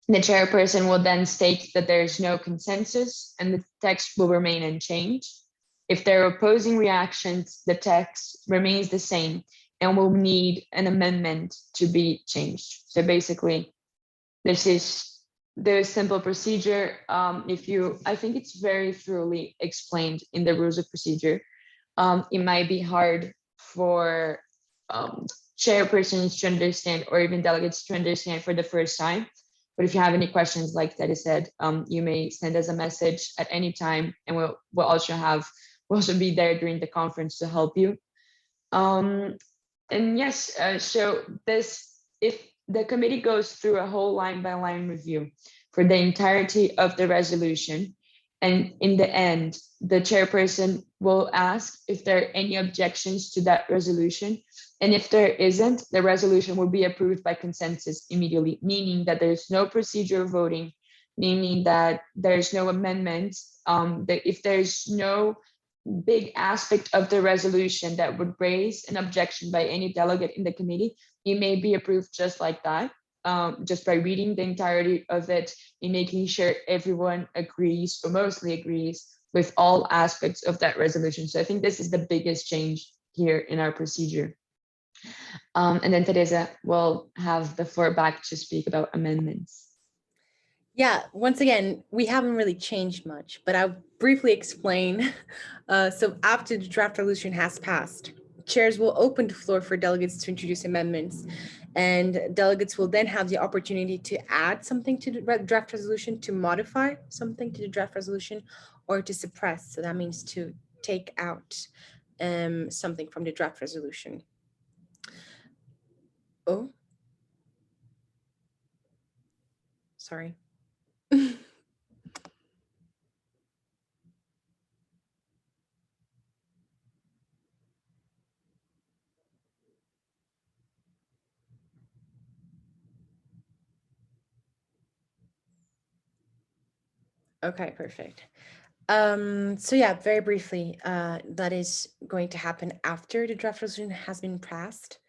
The chairperson will then state that there is no consensus and the text will remain unchanged. If there are opposing reactions, the text remains the same and will need an amendment to be changed. So basically, this is the simple procedure. I think it's very thoroughly explained in the rules of procedure. It might be hard for chairpersons to understand or even delegates to understand for the first time. But if you have any questions, like Teddy said, you may send us a message at any time, and we'll also be there during the conference to help you. And yes, so if the committee goes through a whole line by line review for the entirety of the resolution, and in the end, the chairperson will ask if there are any objections to that resolution. And if there isn't, the resolution will be approved by consensus immediately, meaning that there's no procedural voting, meaning that there's no amendments. That if there's no big aspect of the resolution that would raise an objection by any delegate in the committee, it may be approved just like that, just by reading the entirety of it and making sure everyone agrees or mostly agrees with all aspects of that resolution. So I think this is the biggest change here in our procedure. And then Teresa will have the floor back to speak about amendments. Yeah, once again, we haven't really changed much, but I'll briefly explain. So after the draft resolution has passed, chairs will open the floor for delegates to introduce amendments, and delegates will then have the opportunity to add something to the draft resolution, to modify something to the draft resolution, or to suppress. So that means to take out something from the draft resolution. Oh, sorry. Okay, perfect. So yeah, very briefly, that is going to happen after the draft resolution has been passed.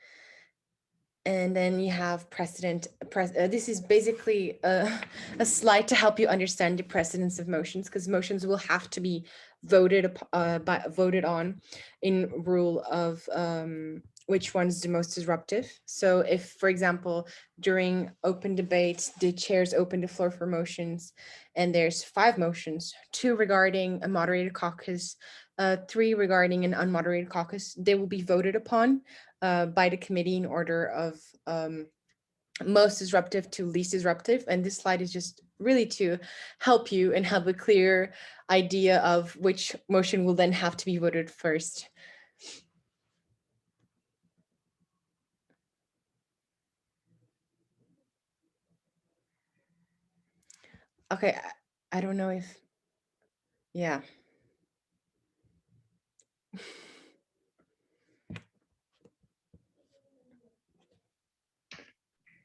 And then you have precedent. This is basically a slide to help you understand the precedence of motions, because motions will have to be voted on in rule of which one is the most disruptive. So if, for example, during open debate, the chairs open the floor for motions, and there's 5 motions, 2 regarding a moderated caucus, 3 regarding an unmoderated caucus, they will be voted upon by the committee in order of most disruptive to least disruptive. And this slide is just really to help you and have a clear idea of which motion will then have to be voted first. Okay, I don't know if, yeah.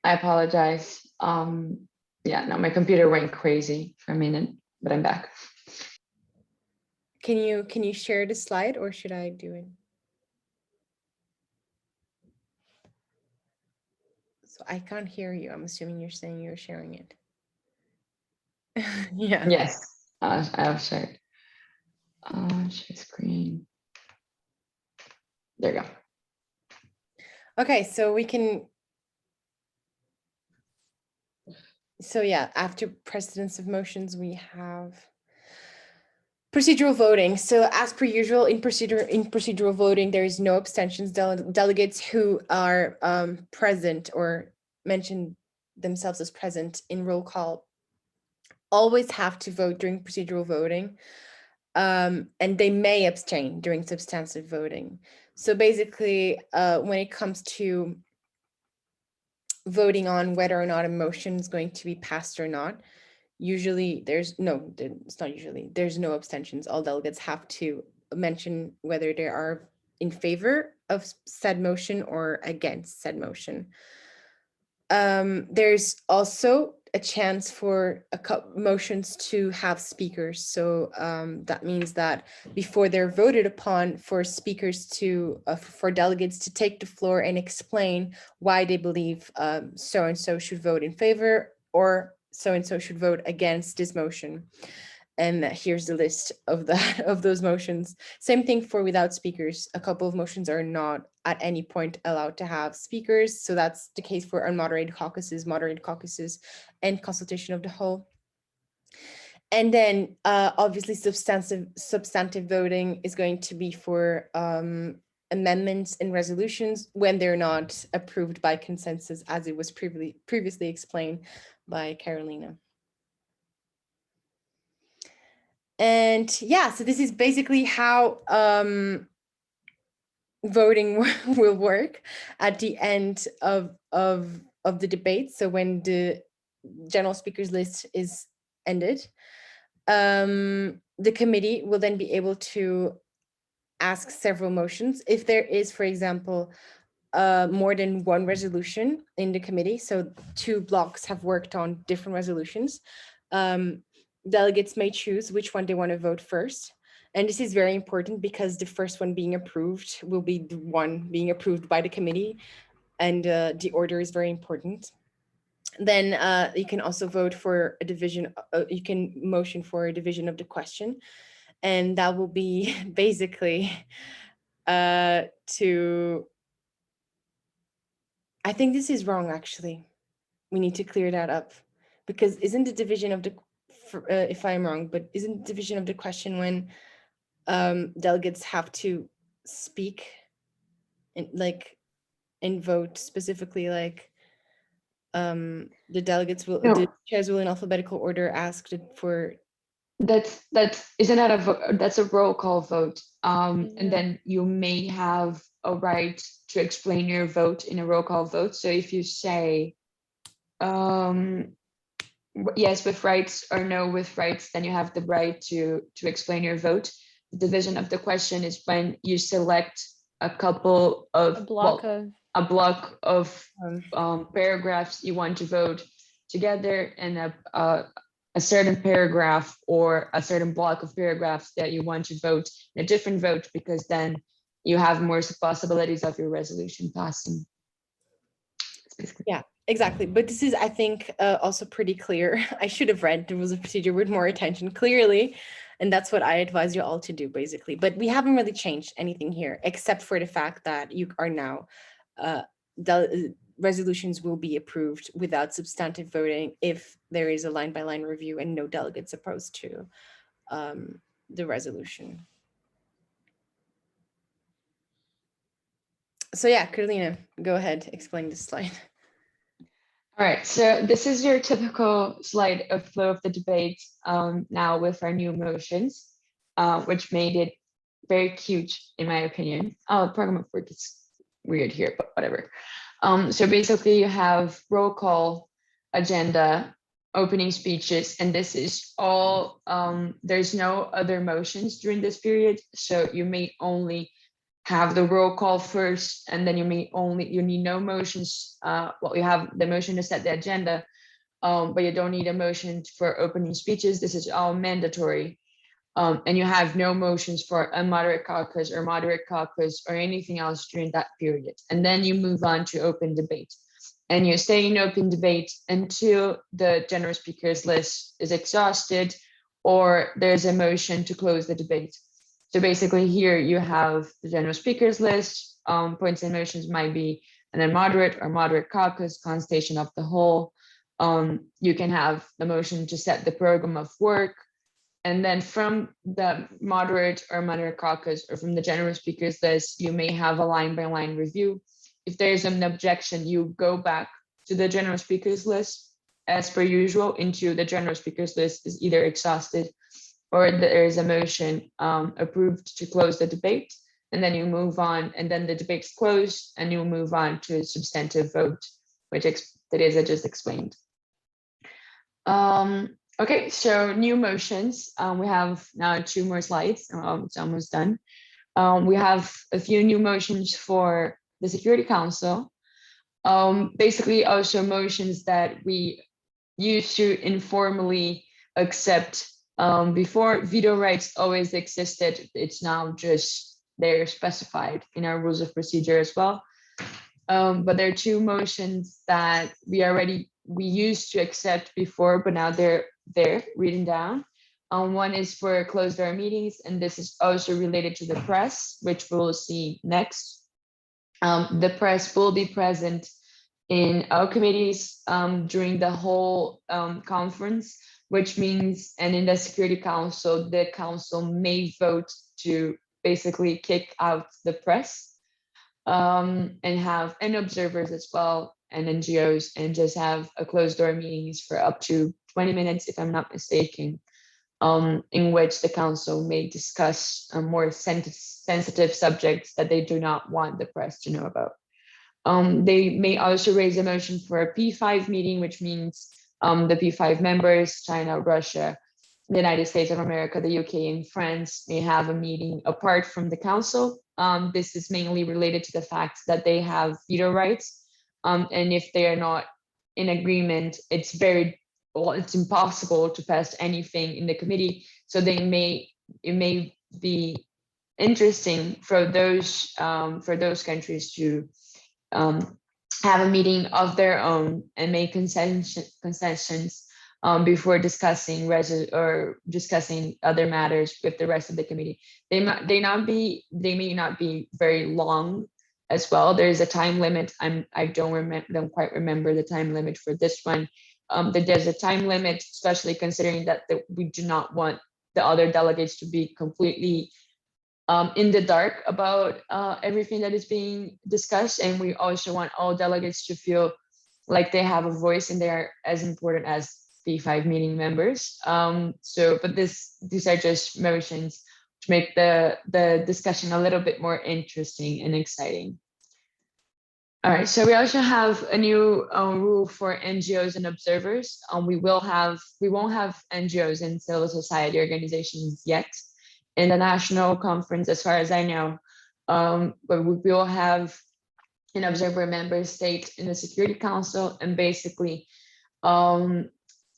I apologize. Yeah, no, my computer went crazy for a minute, but I'm back. Can you share the slide, or should I do it? So I can't hear you. I'm assuming you're saying you're sharing it. Yeah. Yes, I have shared. Share screen. There you go. Okay, so we can. So yeah, after precedence of motions, we have procedural voting. So as per usual, in procedural voting, there is no abstentions. Delegates who are present or mention themselves as present in roll call always have to vote during procedural voting, and they may abstain during substantive voting. So basically, when it comes to voting on whether or not a motion is going to be passed or not, usually it's not usually, there's no abstentions. All delegates have to mention whether they are in favor of said motion or against said motion. There's also a chance for motions to have speakers. So that means that before they're voted upon, for speakers to, for delegates to take the floor and explain why they believe so-and-so should vote in favor or so-and-so should vote against this motion. And here's the list of those motions. Same thing for without speakers. A couple of motions are not at any point allowed to have speakers. So that's the case for unmoderated caucuses, moderated caucuses, and consultation of the whole. And then obviously substantive voting is going to be for amendments and resolutions when they're not approved by consensus, as it was previously explained by Carolina. And yeah, so this is basically how voting will work at the end of the debate. So when the general speakers list is ended, the committee will then be able to ask several motions. If there is, for example, more than one resolution in the committee, so 2 blocks have worked on different resolutions, delegates may choose which one they want to vote first. And this is very important because the first one being approved will be the one being approved by the committee, and the order is very important. Then you can also vote for a division, you can motion for a division of the question, and that will be basically to, I think this is wrong actually. We need to clear that up, because isn't the division of the, if I'm wrong, but isn't division of the question when delegates have to speak and vote specifically, like the delegates will, No. the chairs will in alphabetical order ask for. That's isn't that that's a roll call vote. And then you may have a right to explain your vote in a roll call vote. So if you say yes with rights or no with rights, then you have the right to explain your vote. The division of the question is when you select a couple of a block of paragraphs you want to vote together, and a certain paragraph or a certain block of paragraphs that you want to vote in a different vote, because then you have more possibilities of your resolution passing. Yeah, exactly. But this is, I think, also pretty clear. I should have read the rules of procedure with more attention clearly. And that's what I advise you all to do, basically. But we haven't really changed anything here, except for the fact that you are now, resolutions will be approved without substantive voting if there is a line-by-line review and no delegates opposed to the resolution. So yeah, Carolina, go ahead, explain this slide. All right, so this is your typical slide of flow of the debate now with our new motions, which made it very cute, in my opinion. Oh, program of work is weird here, but whatever. So basically you have roll call, agenda, opening speeches, and this is all, there's no other motions during this period. So you may only have the roll call first, and then you need no motions. Well, you have the motion to set the agenda, but you don't need a motion for opening speeches. This is all mandatory. And you have no motions for a moderate caucus or moderate caucus or anything else during that period. And then you move on to open debate. And you stay in open debate until the general speakers list is exhausted or there's a motion to close the debate. So basically here you have the general speakers list. Points and motions might be an immoderate or moderate caucus, consultation of the whole. You can have the motion to set the program of work. And then from the moderate or moderate caucus or from the general speakers list, you may have a line-by-line review. If there's an objection, you go back to the general speakers list as per usual, into the general speakers list is either exhausted or there is a motion approved to close the debate, and then you move on, and then the debate's closed, and you move on to a substantive vote, which Teresa just explained. Okay, so new motions. We have now 2 more slides. It's almost done. We have a few new motions for the Security Council. Basically, also motions that we used to informally accept. Before, veto rights always existed. It's now just they're specified in our rules of procedure as well. But there are 2 motions that we used to accept before, but now they're there written down. One is for closed door meetings, and this is also related to the press, which we'll see next. The press will be present in our committees during the whole conference, which means, and in the Security Council, the council may vote to basically kick out the press and have observers as well and NGOs, and just have a closed door meetings for up to 20 minutes, if I'm not mistaken, in which the council may discuss more sensitive subjects that they do not want the press to know about. They may also raise a motion for a P5 meeting, which means the P5 members, China, Russia, the United States of America, the UK, and France may have a meeting apart from the council. This is mainly related to the fact that they have veto rights. And if they are not in agreement, it's impossible to pass anything in the committee. So it may be interesting for those countries to have a meeting of their own and make concessions before discussing other matters with the rest of the committee. They may not be very long as well. There is a time limit. I don't quite remember the time limit for this one. There's a time limit, especially considering that we do not want the other delegates to be completely in the dark about everything that is being discussed, and we also want all delegates to feel like they have a voice and they are as important as P5 meeting members. But these are just motions to make the discussion a little bit more interesting and exciting. All right, so we also have a new rule for NGOs and observers. We won't have NGOs and civil society organizations yet in the national conference, as far as I know. But we will have an observer member state in the Security Council, and basically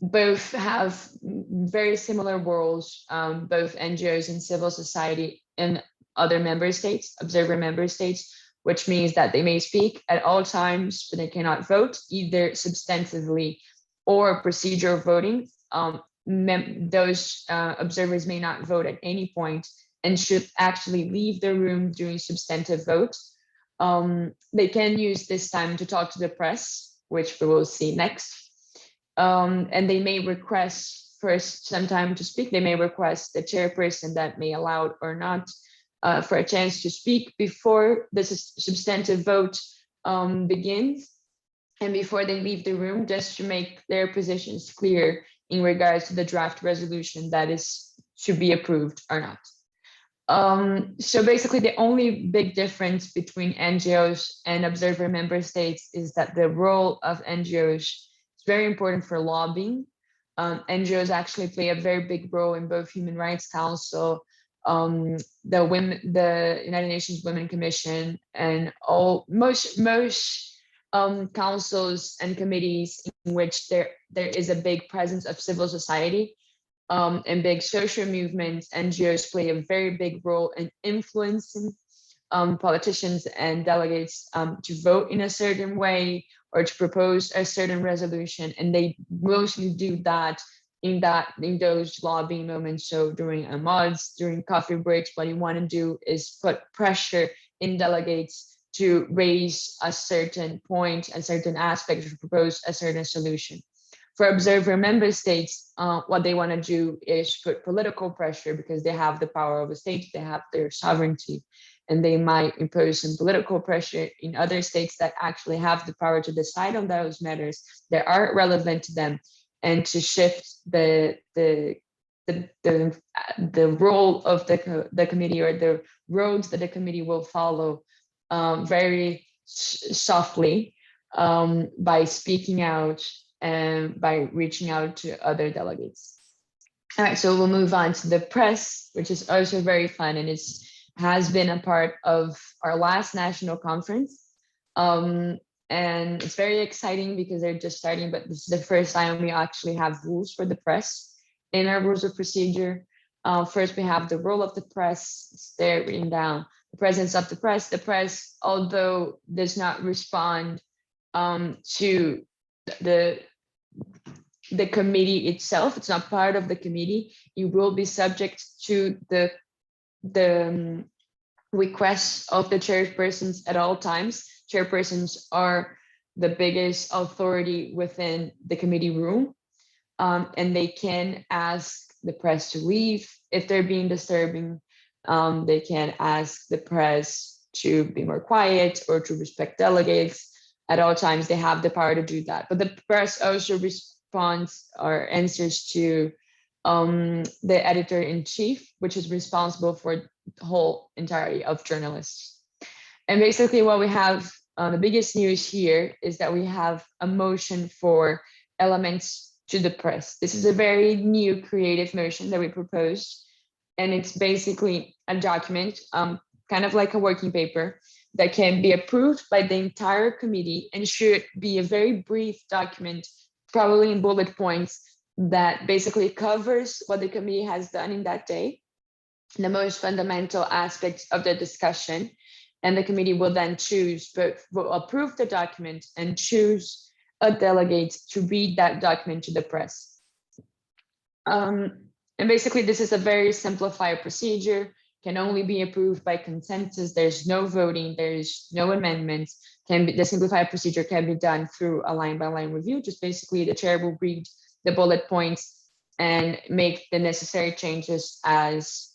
both have very similar roles, both NGOs and civil society and other member states, observer member states, which means that they may speak at all times, but they cannot vote, either substantively or procedural voting. Those observers may not vote at any point and should actually leave the room during substantive votes. They can use this time to talk to the press, which we will see next. And they may request first some time to speak. They may request the chairperson that may allow it or not for a chance to speak before the substantive vote begins and before they leave the room, just to make their positions clear in regards to the draft resolution that should be approved or not. So basically, the only big difference between NGOs and observer member states is that the role of NGOs is very important for lobbying. NGOs actually play a very big role in both Human Rights Council, the United Nations Women Commission, and most councils and committees in which there is a big presence of civil society and big social movements. NGOs play a very big role in influencing politicians and delegates to vote in a certain way or to propose a certain resolution, and they mostly do that in those lobbying moments. So during mods, during coffee breaks, what you want to do is put pressure in delegates to raise a certain point, a certain aspect, to propose a certain solution. For observer member states, what they want to do is put political pressure because they have the power of a state, they have their sovereignty, and they might impose some political pressure in other states that actually have the power to decide on those matters that are relevant to them, and to shift the role of the committee, or the roads that the committee will follow, very softly, by speaking out and by reaching out to other delegates. All right, so we'll move on to the press, which is also very fun, and has been a part of our last national conference. And it's very exciting because they're just starting, but this is the first time we actually have rules for the press in our rules of procedure. First, we have the role of the press. It's there written down. The presence of the press. The press, although does not respond to the committee itself, it's not part of the committee, it will be subject to the requests of the chairpersons at all times. Chairpersons are the biggest authority within the committee room, and they can ask the press to leave if they're being disturbing. They can ask the press to be more quiet or to respect delegates. At all times, they have the power to do that. But the press also responds or answers to the editor-in-chief, which is responsible for the whole entirety of journalists. And basically what we have, the biggest news here is that we have a motion for elements to the press. This is a very new creative motion that we proposed. And it's basically a document, kind of like a working paper, that can be approved by the entire committee and should be a very brief document, probably in bullet points, that basically covers what the committee has done in that day, the most fundamental aspects of the discussion. And the committee will then will approve the document and choose a delegate to read that document to the press. And basically, this is a very simplified procedure, can only be approved by consensus. There's no voting, there's no amendments. The simplified procedure can be done through a line-by-line review. Just basically, the chair will read the bullet points and make the necessary changes as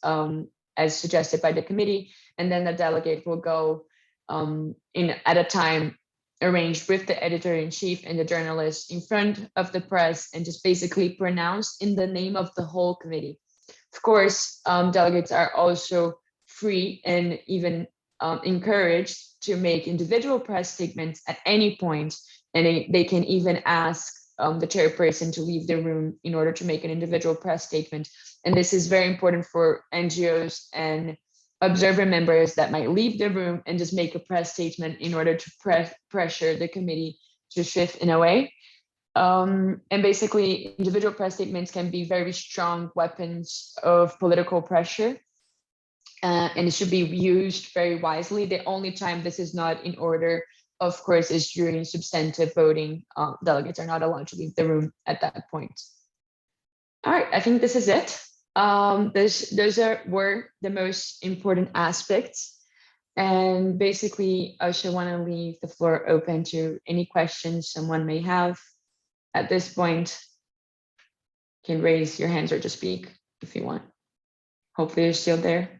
suggested by the committee, and then the delegate will go at a time arranged with the editor-in-chief and the journalist in front of the press, and just basically pronounce in the name of the whole committee. Of course, delegates are also free and even encouraged to make individual press statements at any point, and they can even ask the chairperson to leave the room in order to make an individual press statement. And this is very important for NGOs and observer members that might leave the room and just make a press statement in order to pressure the committee to shift in a way. And basically, individual press statements can be very strong weapons of political pressure, and it should be used very wisely. The only time this is not in order, of course, is during substantive voting. Delegates are not allowed to leave the room at that point. All right, I think this is it. Those were the most important aspects. And basically, I should want to leave the floor open to any questions someone may have. At this point, you can raise your hands or just speak if you want. Hopefully you're still there.